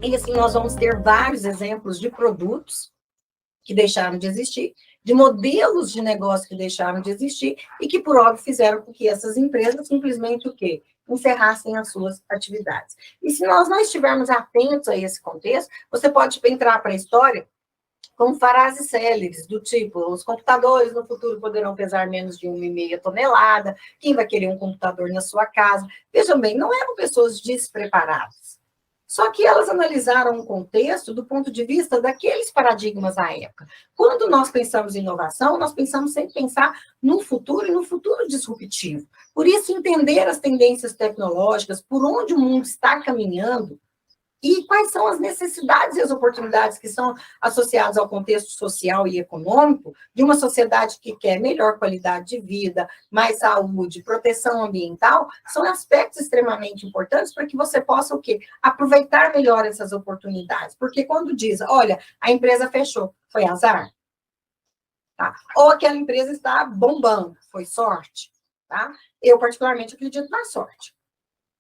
E assim, nós vamos ter vários exemplos de produtos que deixaram de existir, de modelos de negócio que deixaram de existir e que, por óbvio, fizeram com que essas empresas simplesmente o quê? Encerrassem as suas atividades. E se nós não estivermos atentos a esse contexto, você pode entrar para a história com frases céleres, do tipo, os computadores no futuro poderão pesar menos de 1,5 tonelada, quem vai querer um computador na sua casa? Vejam bem, não eram pessoas despreparadas. Só que elas analisaram o contexto do ponto de vista daqueles paradigmas à época. Quando nós pensamos em inovação, nós pensamos sempre pensar no futuro e no futuro disruptivo. Por isso, entender as tendências tecnológicas, por onde o mundo está caminhando, e quais são as necessidades e as oportunidades que são associadas ao contexto social e econômico de uma sociedade que quer melhor qualidade de vida, mais saúde, proteção ambiental, são aspectos extremamente importantes para que você possa o quê? Aproveitar melhor essas oportunidades. Porque quando diz, olha, a empresa fechou, foi azar? Tá? Ou aquela empresa está bombando, foi sorte? Tá? Eu, particularmente, acredito na sorte.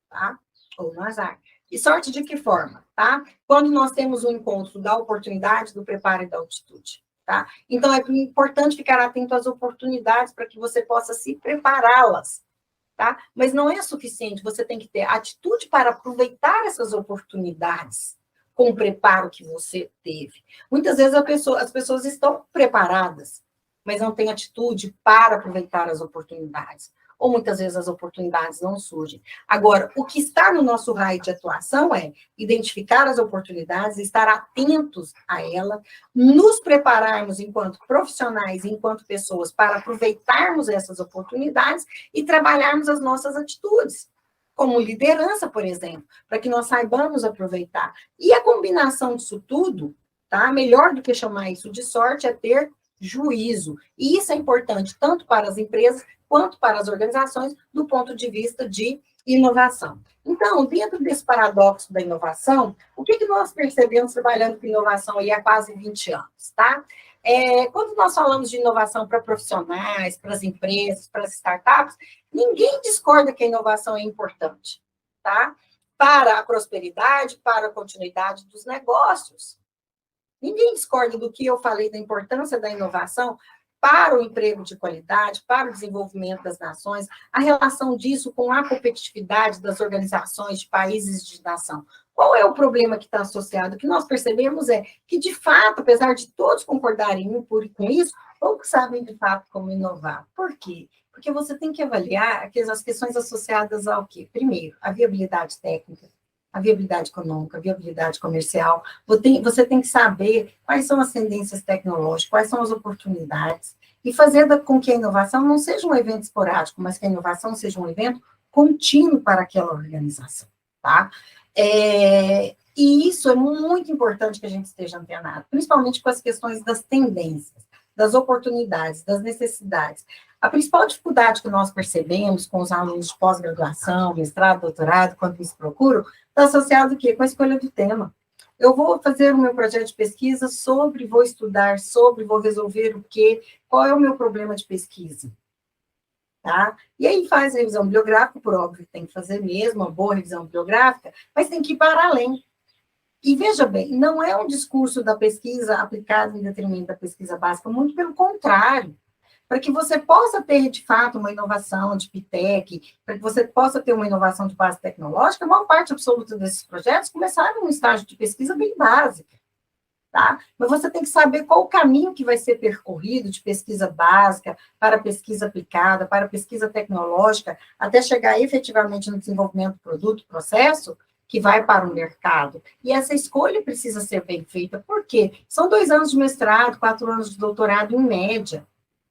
Tá? Ou no azar. E sorte de que forma, tá? Quando nós temos um encontro da oportunidade, do preparo e da altitude, tá? Então, é importante ficar atento às oportunidades para que você possa se prepará-las, tá? Mas não é suficiente, você tem que ter atitude para aproveitar essas oportunidades com o preparo que você teve. Muitas vezes as pessoas estão preparadas, mas não têm atitude para aproveitar as oportunidades. Ou muitas vezes as oportunidades não surgem. Agora, o que está no nosso raio de atuação é identificar as oportunidades, estar atentos a ela, nos prepararmos enquanto profissionais, enquanto pessoas, para aproveitarmos essas oportunidades e trabalharmos as nossas atitudes, como liderança, por exemplo, para que nós saibamos aproveitar. E a combinação disso tudo, tá? Melhor do que chamar isso de sorte é ter juízo. E isso é importante tanto para as empresas quanto para as organizações, do ponto de vista de inovação. Então, dentro desse paradoxo da inovação, o que nós percebemos trabalhando com inovação aí há quase 20 anos, tá? Quando nós falamos de inovação para profissionais, para as empresas, para as startups, ninguém discorda que a inovação é importante, tá? Para a prosperidade, para a continuidade dos negócios. Ninguém discorda do que eu falei da importância da inovação para o emprego de qualidade, para o desenvolvimento das nações, a relação disso com a competitividade das organizações de países de nação. Qual é o problema que está associado? O que nós percebemos é que, de fato, apesar de todos concordarem com isso, poucos sabem, de fato, como inovar. Por quê? Porque você tem que avaliar as questões associadas ao quê? Primeiro, a viabilidade técnica, a viabilidade econômica, a viabilidade comercial. Você tem que saber quais são as tendências tecnológicas, quais são as oportunidades, e fazer com que a inovação não seja um evento esporádico, mas que a inovação seja um evento contínuo para aquela organização, tá? E isso é muito importante que a gente esteja antenado, principalmente com as questões das tendências, das oportunidades, das necessidades. A principal dificuldade que nós percebemos com os alunos de pós-graduação, mestrado, doutorado, quando eles procuram, está associado o quê? Com a escolha do tema. Eu vou fazer o meu projeto de pesquisa sobre, vou estudar sobre, vou resolver o quê? Qual é o meu problema de pesquisa? Tá? E aí faz revisão bibliográfica, por óbvio, tem que fazer mesmo, uma boa revisão bibliográfica, mas tem que ir para além. E veja bem, não é um discurso da pesquisa aplicada em detrimento da pesquisa básica, muito pelo contrário. Para que você possa ter, de fato, uma inovação de PITEC, para que você possa ter uma inovação de base tecnológica, a maior parte absoluta desses projetos começaram num estágio de pesquisa bem básica, tá? Mas você tem que saber qual o caminho que vai ser percorrido de pesquisa básica para pesquisa aplicada, para pesquisa tecnológica, até chegar efetivamente no desenvolvimento do produto, processo, que vai para o mercado. E essa escolha precisa ser bem feita, por quê? São 2 anos de mestrado, 4 anos de doutorado em média.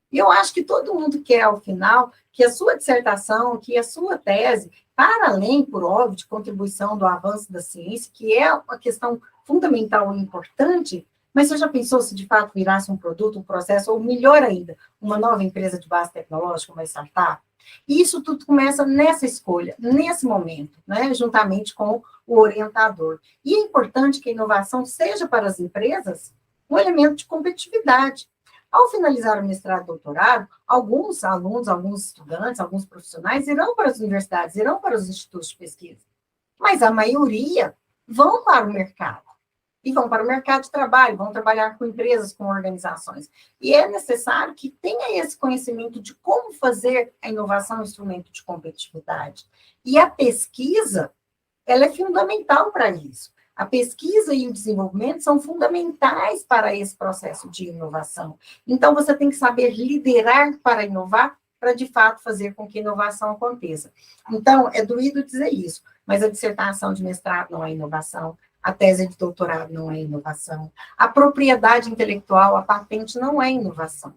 E eu acho que todo mundo quer, ao final, que a sua dissertação, que a sua tese, para além, por óbvio, de contribuição do avanço da ciência, que é uma questão fundamental e importante, mas você já pensou se de fato virasse um produto, um processo, ou melhor ainda, uma nova empresa de base tecnológica, uma startup? E isso tudo começa nessa escolha, nesse momento, né, juntamente com o orientador. E é importante que a inovação seja para as empresas um elemento de competitividade. Ao finalizar o mestrado e doutorado, alguns alunos, alguns estudantes, alguns profissionais irão para as universidades, irão para os institutos de pesquisa. Mas a maioria vão para o mercado. E vão para o mercado de trabalho, vão trabalhar com empresas, com organizações. E é necessário que tenha esse conhecimento de como fazer a inovação um instrumento de competitividade. E a pesquisa, ela é fundamental para isso. A pesquisa e o desenvolvimento são fundamentais para esse processo de inovação. Então, você tem que saber liderar para inovar, para, de fato, fazer com que a inovação aconteça. Então, é doído dizer isso, mas a dissertação de mestrado não é inovação, a tese de doutorado não é inovação, a propriedade intelectual, a patente não é inovação.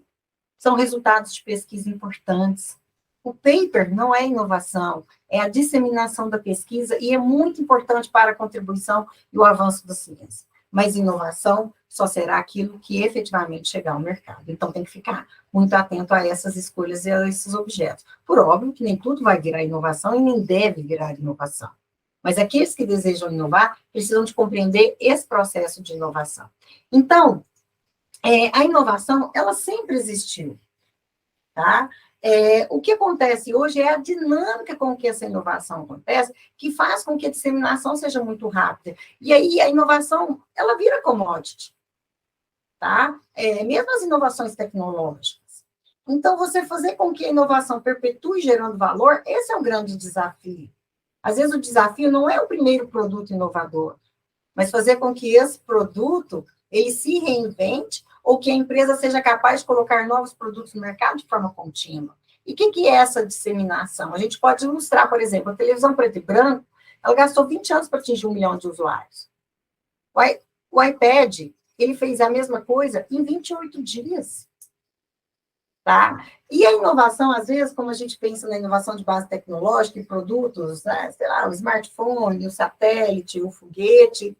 São resultados de pesquisa importantes. O paper não é inovação, é a disseminação da pesquisa e é muito importante para a contribuição e o avanço da ciência. Mas inovação só será aquilo que efetivamente chegar ao mercado. Então, tem que ficar muito atento a essas escolhas e a esses objetos. Por óbvio que nem tudo vai virar inovação e nem deve virar inovação. Mas aqueles que desejam inovar precisam de compreender esse processo de inovação. Então, a inovação, ela sempre existiu, tá? O que acontece hoje é a dinâmica com que essa inovação acontece, que faz com que a disseminação seja muito rápida. E aí, a inovação, ela vira commodity, tá? Mesmo as inovações tecnológicas. Então, você fazer com que a inovação perpetue gerando valor, esse é o grande desafio. Às vezes, o desafio não é o primeiro produto inovador, mas fazer com que esse produto, ele se reinvente, ou que a empresa seja capaz de colocar novos produtos no mercado de forma contínua. E o que é essa disseminação? A gente pode ilustrar, por exemplo, a televisão preto e branco, ela gastou 20 anos para atingir 1 milhão de usuários. O iPad, ele fez a mesma coisa em 28 dias. Tá? E a inovação, às vezes, como a gente pensa na inovação de base tecnológica e produtos, né, sei lá, o smartphone, o satélite, o foguete,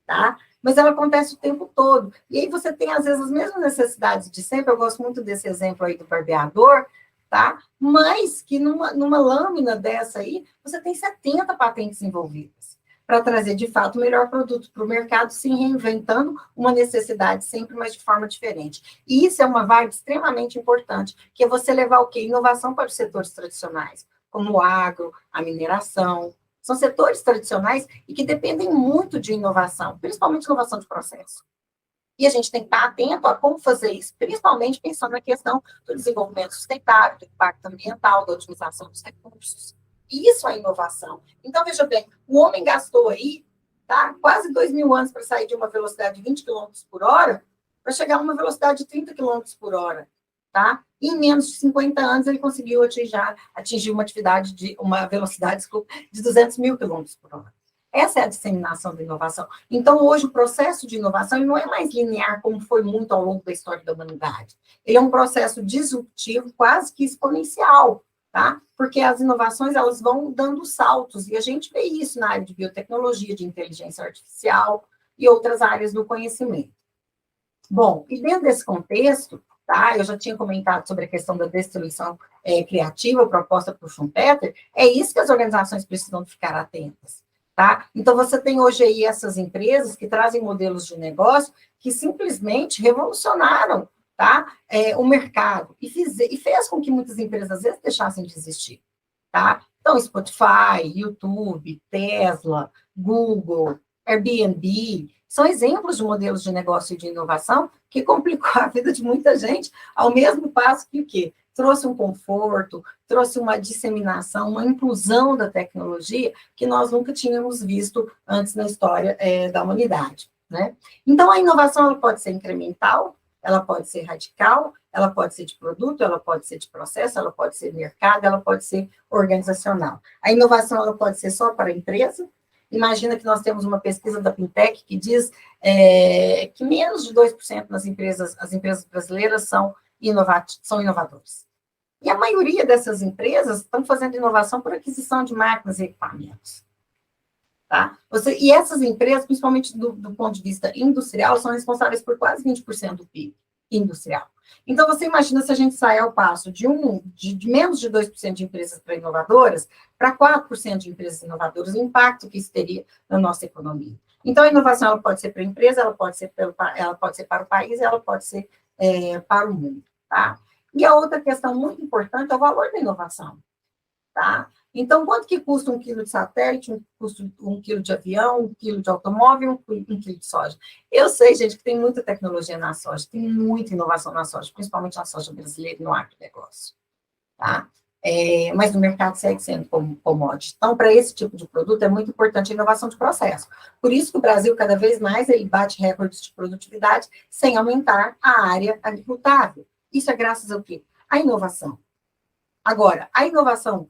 tá? Mas ela acontece o tempo todo. E aí você tem, às vezes, as mesmas necessidades de sempre. Eu gosto muito desse exemplo aí do barbeador, tá? Mas que numa lâmina dessa aí, você tem 70 patentes envolvidas para trazer, de fato, o melhor produto para o mercado, se reinventando uma necessidade sempre, mas de forma diferente. E isso é uma vibe extremamente importante, que é você levar o quê? Inovação para os setores tradicionais, como o agro, a mineração. São setores tradicionais e que dependem muito de inovação, principalmente inovação de processo. E a gente tem que estar atento a como fazer isso, principalmente pensando na questão do desenvolvimento sustentável, do impacto ambiental, da otimização dos recursos. Isso é inovação. Então, veja bem, o homem gastou aí, tá, quase 2.000 anos para sair de uma velocidade de 20 km por hora para chegar a uma velocidade de 30 km por hora. Tá? E em menos de 50 anos ele conseguiu atingir uma velocidade, desculpa, de 200 mil km por hora. Essa é a disseminação da inovação. Então, hoje, o processo de inovação não é mais linear, como foi muito ao longo da história da humanidade. Ele é um processo disruptivo, quase que exponencial, tá? Porque as inovações, elas vão dando saltos, e a gente vê isso na área de biotecnologia, de inteligência artificial e outras áreas do conhecimento. Bom, e dentro desse contexto, tá? Eu já tinha comentado sobre a questão da destruição criativa proposta por Schumpeter, é isso que as organizações precisam ficar atentas. Tá? Então, você tem hoje aí essas empresas que trazem modelos de negócio que simplesmente revolucionaram, tá? O mercado e fez com que muitas empresas, às vezes, deixassem de existir. Tá? Então, Spotify, YouTube, Tesla, Google, Airbnb, são exemplos de modelos de negócio e de inovação que complicou a vida de muita gente, ao mesmo passo que o quê? Trouxe um conforto, trouxe uma disseminação, uma inclusão da tecnologia que nós nunca tínhamos visto antes na história da humanidade, né? Então, a inovação ela pode ser incremental, ela pode ser radical, ela pode ser de produto, ela pode ser de processo, ela pode ser mercado, ela pode ser organizacional. A inovação ela pode ser só para a empresa. Imagina que nós temos uma pesquisa da Pintec que diz que menos de 2% das empresas, as empresas brasileiras são inovadores. E a maioria dessas empresas estão fazendo inovação por aquisição de máquinas e equipamentos. Tá? E essas empresas, principalmente do ponto de vista industrial, são responsáveis por quase 20% do PIB industrial. Então, você imagina se a gente sair ao passo de menos de 2% de empresas inovadoras para 4% de empresas inovadoras, o impacto que isso teria na nossa economia. Então, a inovação ela pode ser para a empresa, ela pode ser para o país, ela pode ser para o mundo. Tá? E a outra questão muito importante é o valor da inovação. tá? Então, quanto que custa 1 quilo de satélite, custa 1 quilo de avião, 1 quilo de automóvel, 1 quilo de soja? Eu sei, gente, que tem muita tecnologia na soja, tem muita inovação na soja, principalmente na soja brasileira e no agronegócio, tá? Mas no mercado segue sendo commodity. Então, para esse tipo de produto, é muito importante a inovação de processo. Por isso que o Brasil, cada vez mais, ele bate recordes de produtividade sem aumentar a área agricultável. Isso é graças ao quê? À inovação. Agora, a inovação,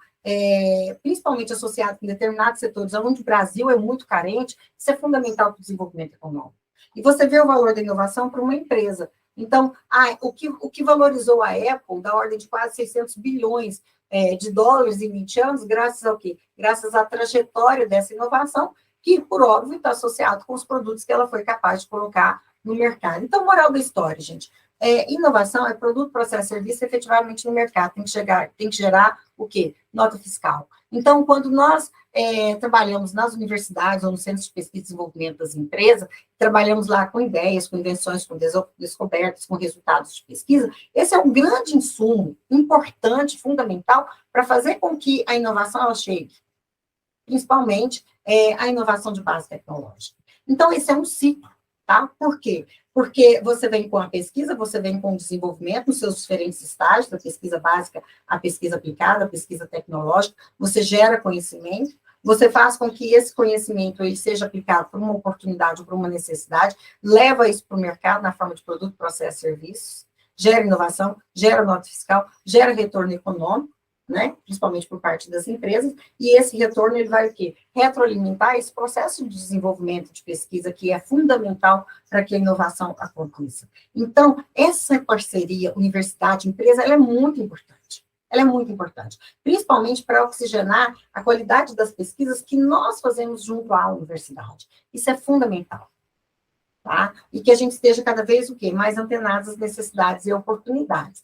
principalmente associada com determinados setores, onde o Brasil é muito carente, isso é fundamental para o desenvolvimento econômico. E você vê o valor da inovação para uma empresa. Então, o que valorizou a Apple, da ordem de quase 600 bilhões de dólares em 20 anos, graças ao quê? Graças à trajetória dessa inovação, que, por óbvio, está associado com os produtos que ela foi capaz de colocar no mercado. Então, moral da história, gente. Inovação é produto, processo, serviço efetivamente no mercado. Tem que gerar o quê? Nota fiscal. Então, quando nós trabalhamos nas universidades ou nos centros de pesquisa e desenvolvimento das empresas, trabalhamos lá com ideias, com invenções, com descobertas, com resultados de pesquisa, esse é um grande insumo importante, fundamental, para fazer com que a inovação ela chegue, principalmente a inovação de base tecnológica. Então, esse é um ciclo, tá? Por quê? Porque você vem com a pesquisa, você vem com o desenvolvimento nos seus diferentes estágios, da pesquisa básica à pesquisa aplicada, à pesquisa tecnológica, você gera conhecimento, você faz com que esse conhecimento ele seja aplicado por uma oportunidade ou por uma necessidade, leva isso para o mercado na forma de produto, processo, serviços, gera inovação, gera nota fiscal, gera retorno econômico, né? Principalmente por parte das empresas, e esse retorno ele vai o quê? Retroalimentar esse processo de desenvolvimento de pesquisa que é fundamental para que a inovação aconteça. Então, essa parceria universidade-empresa, ela é muito importante. Ela é muito importante, principalmente para oxigenar a qualidade das pesquisas que nós fazemos junto à universidade. Isso é fundamental. Tá? E que a gente esteja cada vez o quê? Mais antenados às necessidades e oportunidades.